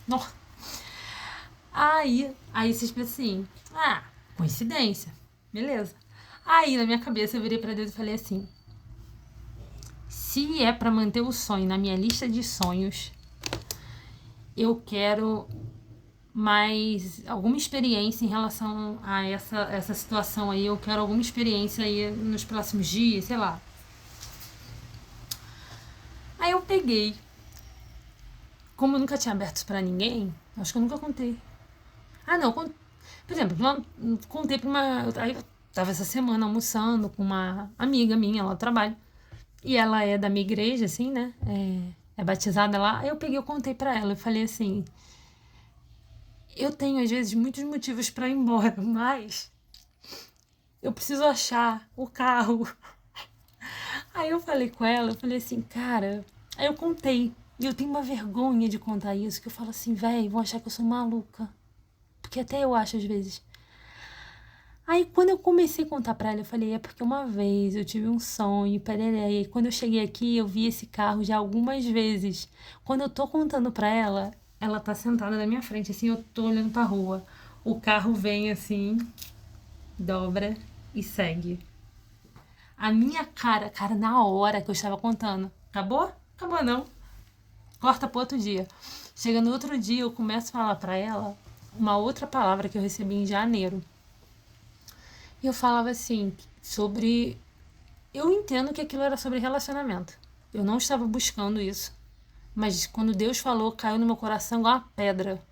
Nossa. Aí vocês pensam assim, coincidência. Beleza. Aí na minha cabeça eu virei pra Deus e falei assim, se é pra manter o sonho na minha lista de sonhos, eu quero mais alguma experiência em relação a essa situação aí. Eu quero alguma experiência aí nos próximos dias, sei lá. Aí eu peguei. Como eu nunca tinha aberto isso pra ninguém, acho que eu nunca contei. Não, por exemplo, contei pra uma... Aí eu tava essa semana almoçando com uma amiga minha lá do trabalho. E ela é da minha igreja, assim, né? É batizada lá. Aí eu peguei e contei pra ela. Eu falei assim, eu tenho às vezes muitos motivos pra ir embora, mas eu preciso achar o carro. Aí eu falei com ela, eu falei assim, cara... Aí eu contei. E eu tenho uma vergonha de contar isso, que eu falo assim, véi, vão achar que eu sou maluca. Porque até eu acho às vezes. Aí quando eu comecei a contar pra ela, eu falei, é porque uma vez eu tive um sonho, pereré, e quando eu cheguei aqui, eu vi esse carro já algumas vezes. Quando eu tô contando pra ela tá sentada na minha frente, assim, eu tô olhando pra rua. O carro vem assim, dobra e segue. A minha cara, na hora que eu estava contando, acabou? Acabou não. Corta pro outro dia. Chega no outro dia, eu começo a falar pra ela uma outra palavra que eu recebi em janeiro. E eu falava assim, sobre... Eu entendo que aquilo era sobre relacionamento. Eu não estava buscando isso. Mas quando Deus falou, caiu no meu coração igual uma pedra.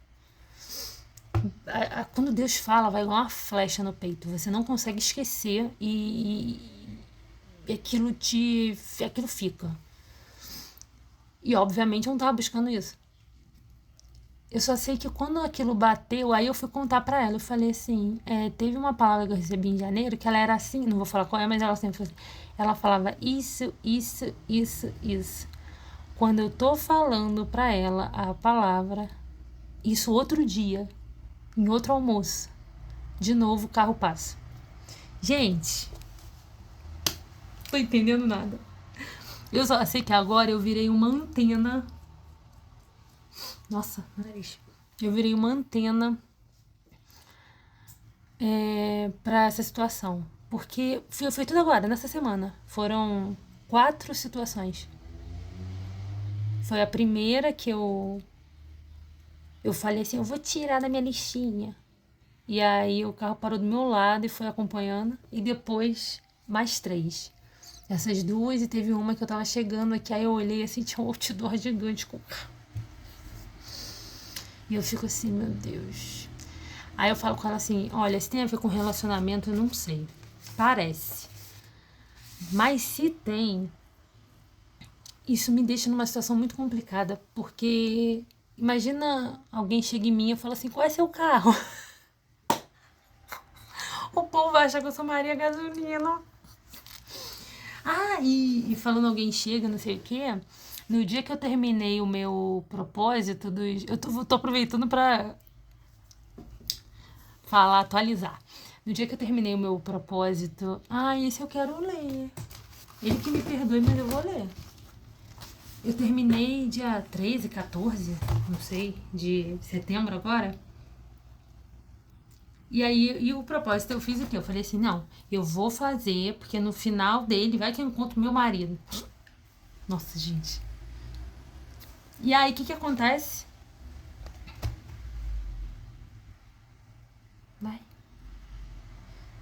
Quando Deus fala, vai igual uma flecha no peito. Você não consegue esquecer e aquilo fica. E obviamente eu não estava buscando isso. Eu só sei que quando aquilo bateu, aí eu fui contar pra ela. Eu falei assim, teve uma palavra que eu recebi em janeiro, que ela era assim, não vou falar qual é, mas ela sempre falou assim. Ela falava isso, isso, isso, isso. Quando eu tô falando pra ela a palavra, isso outro dia, em outro almoço, de novo o carro passa. Gente, tô entendendo nada. Eu só sei que agora eu virei uma antena. Nossa, nariz. Eu virei uma antena pra essa situação. Porque foi tudo agora, nessa semana. Foram 4 situações. Foi a primeira que eu falei assim, eu vou tirar da minha listinha. E aí o carro parou do meu lado e foi acompanhando. E depois, mais 3. Essas 2 e teve uma que eu tava chegando aqui, aí eu olhei assim, tinha um outdoor gigante com o carro. E eu fico assim, meu Deus. Aí eu falo com ela assim, olha, se tem a ver com relacionamento, eu não sei. Parece. Mas se tem, isso me deixa numa situação muito complicada, porque imagina alguém chega em mim e fala assim, qual é seu carro? O povo vai achar que eu sou Maria Gasolina. E falando alguém chega, não sei o quê, no dia que eu terminei o meu propósito, eu tô aproveitando pra falar, atualizar. No dia que eu terminei o meu propósito, esse eu quero ler. Ele que me perdoe, mas eu vou ler. Eu terminei dia 13, 14, não sei, de setembro agora. E aí, o propósito eu fiz o quê? Eu falei assim, não, eu vou fazer, porque no final dele vai que eu encontro meu marido. Nossa, gente. E aí, o que acontece? Vai.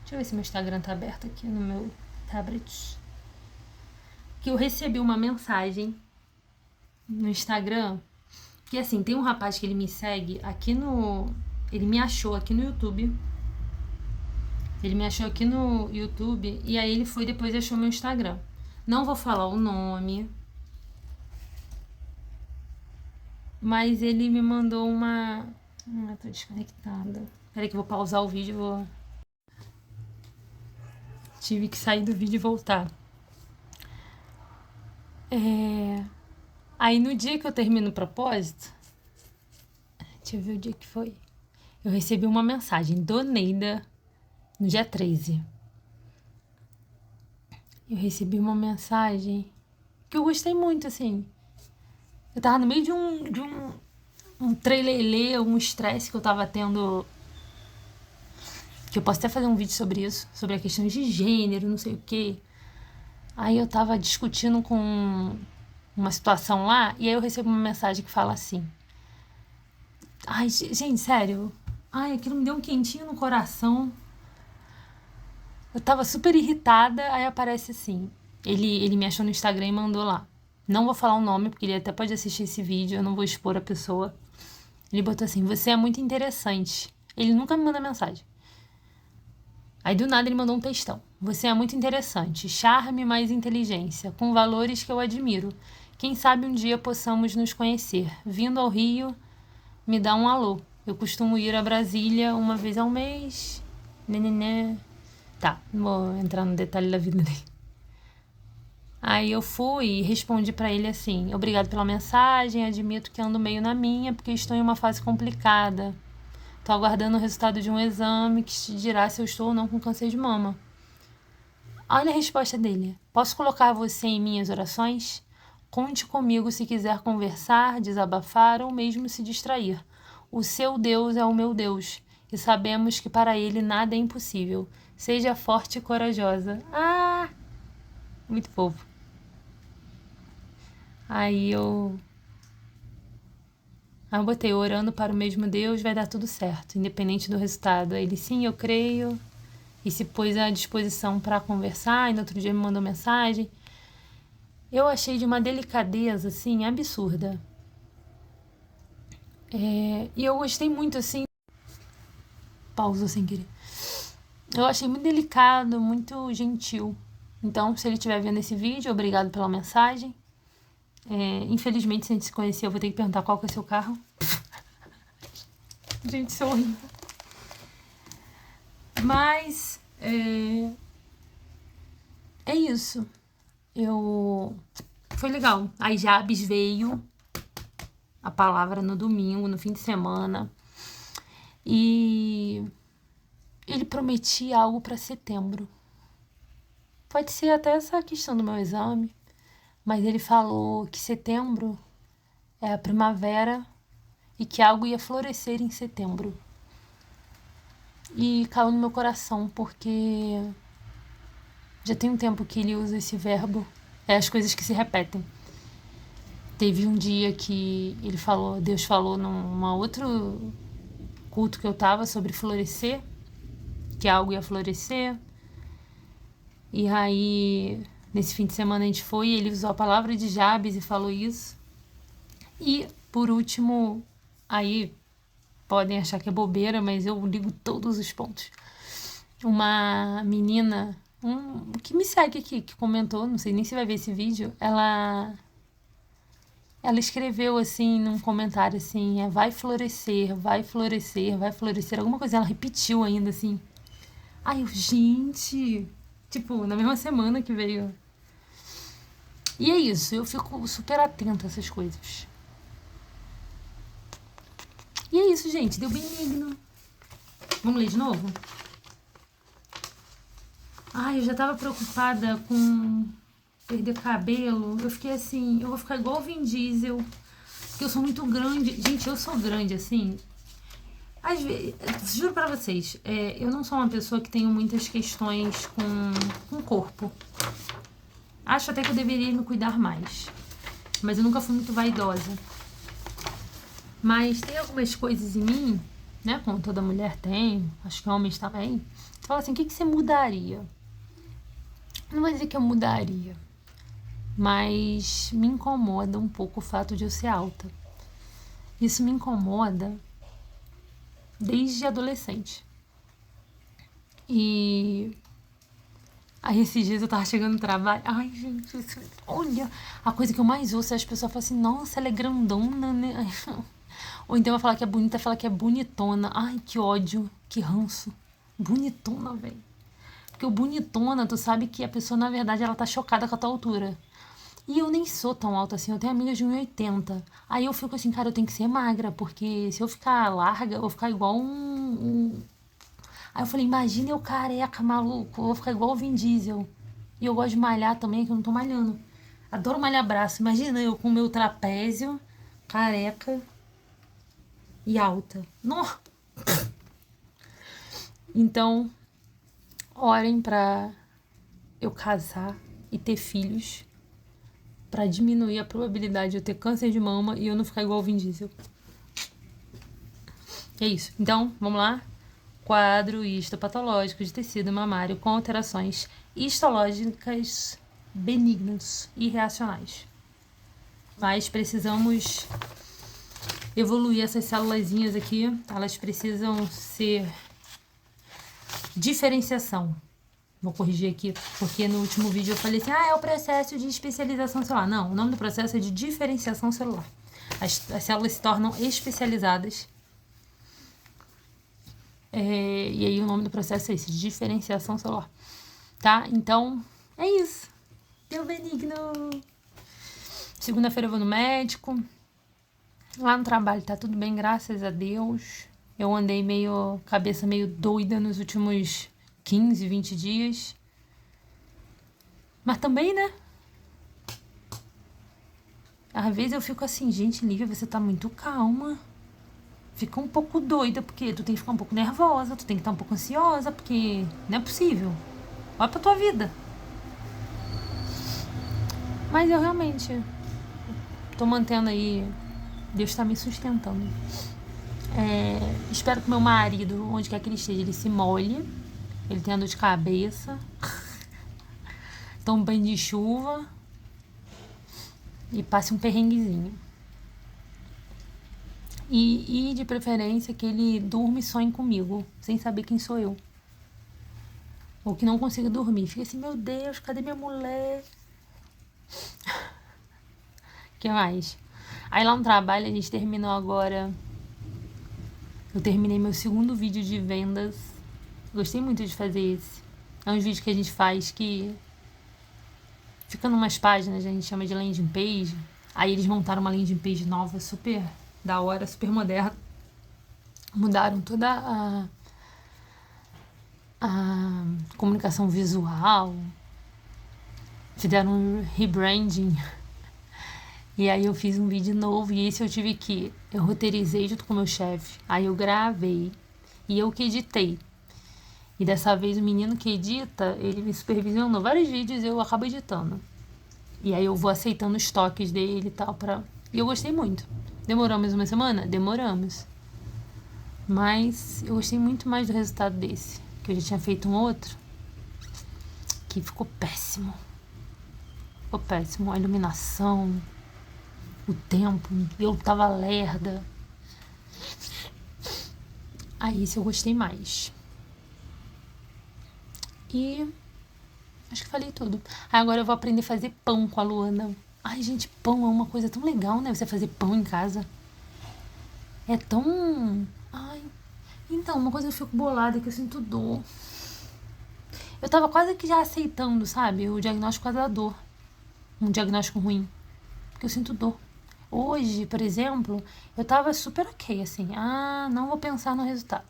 Deixa eu ver se meu Instagram tá aberto aqui no meu tablet. Que eu recebi uma mensagem no Instagram. Que assim, tem um rapaz que ele me segue aqui no... Ele me achou aqui no YouTube. Ele me achou aqui no YouTube. E aí ele foi depois e achou meu Instagram. Não vou falar o nome. Mas ele me mandou uma... Ah, tô desconectada. Peraí que eu vou pausar o vídeo e vou... Tive que sair do vídeo e voltar. Aí no dia que eu termino o propósito... Deixa eu ver o dia que foi. Eu recebi uma mensagem do Neida no dia 13. Eu recebi uma mensagem que eu gostei muito, assim. Eu tava no meio de um trelelê, um estresse que eu tava tendo, que eu posso até fazer um vídeo sobre isso, sobre a questão de gênero, não sei o quê. Aí eu tava discutindo com uma situação lá, e aí eu recebo uma mensagem que fala assim: ai, gente, sério, ai, aquilo me deu um quentinho no coração. Eu tava super irritada, aí aparece assim. Ele me achou no Instagram e mandou lá. Não vou falar o nome, porque ele até pode assistir esse vídeo, eu não vou expor a pessoa. Ele botou assim: você é muito interessante. Ele nunca me manda mensagem. Aí do nada ele mandou um textão. Você é muito interessante, charme mais inteligência, com valores que eu admiro. Quem sabe um dia possamos nos conhecer. Vindo ao Rio, me dá um alô. Eu costumo ir a Brasília uma vez ao mês. Nenenê. Tá, não vou entrar no detalhe da vida dele. Aí eu fui e respondi pra ele assim: obrigado pela mensagem, admito que ando meio na minha porque estou em uma fase complicada. Tô aguardando o resultado de um exame que te dirá se eu estou ou não com câncer de mama. Olha a resposta dele: posso colocar você em minhas orações? Conte comigo se quiser conversar, desabafar ou mesmo se distrair. O seu Deus é o meu Deus e sabemos que para ele nada é impossível. Seja forte e corajosa. Ah, muito fofo. Aí eu botei: orando para o mesmo Deus, vai dar tudo certo, independente do resultado. Aí ele: sim, eu creio. E se pôs à disposição para conversar, e no outro dia me mandou mensagem. Eu achei de uma delicadeza, assim, absurda. E eu gostei muito, assim... Pausou sem querer. Eu achei muito delicado, muito gentil. Então, se ele estiver vendo esse vídeo, obrigado pela mensagem. Infelizmente, se a gente se conhecer, eu vou ter que perguntar qual que é o seu carro. Gente, isso é horrível. Mas... É isso. Foi legal. Aí Jabes veio a palavra no domingo, no fim de semana. E ele prometia algo para setembro. Pode ser até essa questão do meu exame, mas ele falou que setembro é a primavera e que algo ia florescer em setembro. E caiu no meu coração, porque já tem um tempo que ele usa esse verbo. As coisas que se repetem. Teve um dia que Deus falou num outro culto que eu tava sobre florescer, que algo ia florescer. E aí, nesse fim de semana a gente foi e ele usou a palavra de Jabes e falou isso. E, por último, aí podem achar que é bobeira, mas eu ligo todos os pontos. Uma menina que me segue aqui, que comentou, não sei nem se vai ver esse vídeo, ela escreveu assim num comentário assim: vai florescer, vai florescer, vai florescer, alguma coisa. Ela repetiu ainda assim. Ai, gente, tipo, na mesma semana que veio. E é isso, eu fico super atenta a essas coisas. E é isso, gente, deu benigno. Vamos ler de novo? Ai, eu já tava preocupada com perder cabelo. Eu fiquei assim, eu vou ficar igual o Vin Diesel, porque eu sou muito grande. Gente, eu sou grande, assim. Às vezes, juro pra vocês, eu não sou uma pessoa que tenho muitas questões com o corpo. Acho até que eu deveria me cuidar mais. Mas eu nunca fui muito vaidosa. Mas tem algumas coisas em mim, né? Como toda mulher tem, acho que homens também. Você fala assim: o que você mudaria? Não vou dizer que eu mudaria, mas me incomoda um pouco o fato de eu ser alta. Isso me incomoda desde adolescente. E Aí esses dias eu tava chegando no trabalho. Ai, gente, olha. A coisa que eu mais ouço é as pessoas falam assim, nossa, ela é grandona, né? Ou então vai falar que é bonita, fala que é bonitona. Ai, que ódio, que ranço. Bonitona, velho. Porque o bonitona, tu sabe que a pessoa, na verdade, ela tá chocada com a tua altura. E eu nem sou tão alta assim, eu tenho amigas de 1,80. Aí eu fico assim, cara, eu tenho que ser magra, porque se eu ficar larga, eu vou ficar igual Aí eu falei, imagina eu careca, maluco, eu vou ficar igual o Vin Diesel. E eu gosto de malhar também, que eu não tô malhando. Adoro malhar braço. Imagina eu com o meu trapézio, careca e alta. Nossa! Então, orem pra eu casar e ter filhos, pra diminuir a probabilidade de eu ter câncer de mama e eu não ficar igual o Vin Diesel. É isso. Então, vamos lá? Quadro histopatológico de tecido mamário com alterações histológicas benignas e reacionais. Mas precisamos evoluir essas célulazinhas aqui. Elas precisam ser diferenciação. Vou corrigir aqui, porque no último vídeo eu falei assim, é o processo de especialização celular. Não, o nome do processo é de diferenciação celular. As células se tornam especializadas. E aí o nome do processo é esse, de diferenciação celular. Tá? Então, é isso. Deu benigno. Segunda-feira eu vou no médico. Lá no trabalho tá tudo bem, graças a Deus. Eu andei cabeça meio doida nos últimos 15, 20 dias. Mas também, né? Às vezes eu fico assim, gente, Lívia, você tá muito calma. Fica um pouco doida, porque tu tem que ficar um pouco nervosa, tu tem que estar um pouco ansiosa, porque não é possível. Olha pra tua vida. Mas eu realmente tô mantendo aí, Deus tá me sustentando. Espero que meu marido, onde quer que ele esteja, ele se molhe, ele tenha dor de cabeça, tome banho de chuva e passe um perrenguezinho. E de preferência que ele durma e sonhe comigo, sem saber quem sou eu. Ou que não consiga dormir. Fica assim, meu Deus, cadê minha mulher? Que mais? Aí lá no trabalho a gente terminou agora. Eu terminei meu segundo vídeo de vendas. Gostei muito de fazer esse. É um vídeo que a gente faz que fica numas páginas, a gente chama de landing page. Aí eles montaram uma landing page nova, super da hora, super moderna. Mudaram toda a comunicação visual. Fizeram um rebranding. E aí eu fiz um vídeo novo e esse eu roteirizei junto com o meu chefe. Aí eu gravei e eu que editei. E dessa vez o menino que edita, ele me supervisionou vários vídeos e eu acabo editando. E aí eu vou aceitando os toques dele e tal. E eu gostei muito. Demoramos uma semana? Demoramos. Mas eu gostei muito mais do resultado desse. Que eu já tinha feito um outro. Que ficou péssimo. Ficou péssimo. A iluminação, o tempo, eu tava lerda. Aí esse eu gostei mais. E acho que falei tudo. Aí agora eu vou aprender a fazer pão com a Luana. Ai, gente, pão é uma coisa tão legal, né? Você fazer pão em casa. É tão... Ai. Então, uma coisa que eu fico bolada, que eu sinto dor. Eu tava quase que já aceitando, sabe? O diagnóstico da dor. Um diagnóstico ruim. Porque eu sinto dor. Hoje, por exemplo, eu tava super ok, assim. Não vou pensar no resultado.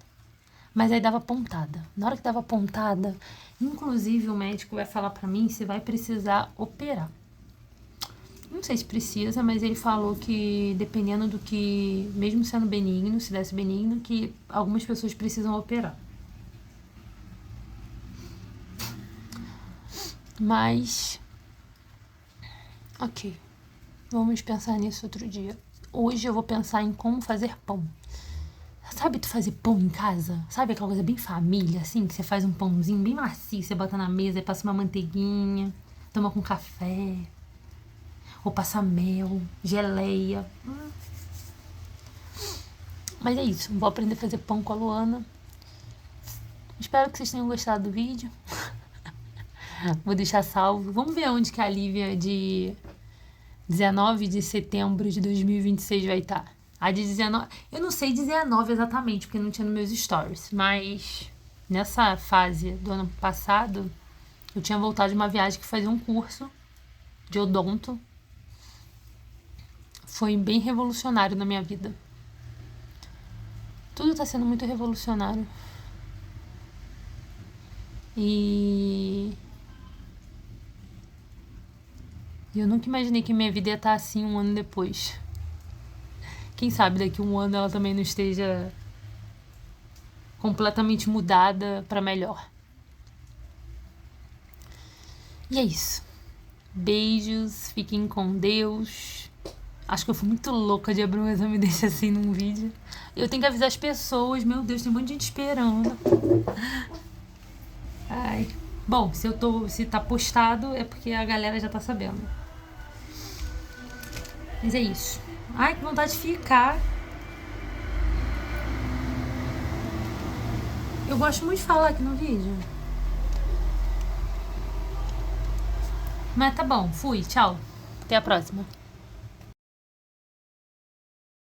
Mas aí dava pontada. Na hora que dava pontada, inclusive o médico vai falar pra mim se vai precisar operar. Não sei se precisa, mas ele falou que dependendo do que, mesmo sendo benigno, se desse benigno, que algumas pessoas precisam operar. Mas, ok, vamos pensar nisso outro dia. Hoje eu vou pensar em como fazer pão. Sabe tu fazer pão em casa? Sabe aquela coisa bem família, assim? Que você faz um pãozinho bem macio, você bota na mesa e passa uma manteiguinha, toma com café, ou passa mel, geleia. Mas é isso, vou aprender a fazer pão com a Luana. Espero que vocês tenham gostado do vídeo. Vou deixar salvo. Vamos ver onde que a Lívia de 19 de setembro de 2026 vai estar. A de 19... Eu não sei 19 exatamente, porque não tinha nos meus stories. Mas nessa fase do ano passado, eu tinha voltado de uma viagem que fazia um curso de odonto. Foi bem revolucionário na minha vida. Tudo tá sendo muito revolucionário. E eu nunca imaginei que minha vida ia estar assim um ano depois. Quem sabe daqui a um ano ela também não esteja completamente mudada para melhor. E é isso. Beijos, fiquem com Deus. Acho que eu fui muito louca de abrir um exame desse assim num vídeo. Eu tenho que avisar as pessoas. Meu Deus, tem um monte de gente esperando. Ai. Bom, se tá postado é porque a galera já tá sabendo. Mas é isso. Ai, que vontade de ficar. Eu gosto muito de falar aqui no vídeo. Mas tá bom, fui, tchau. Até a próxima.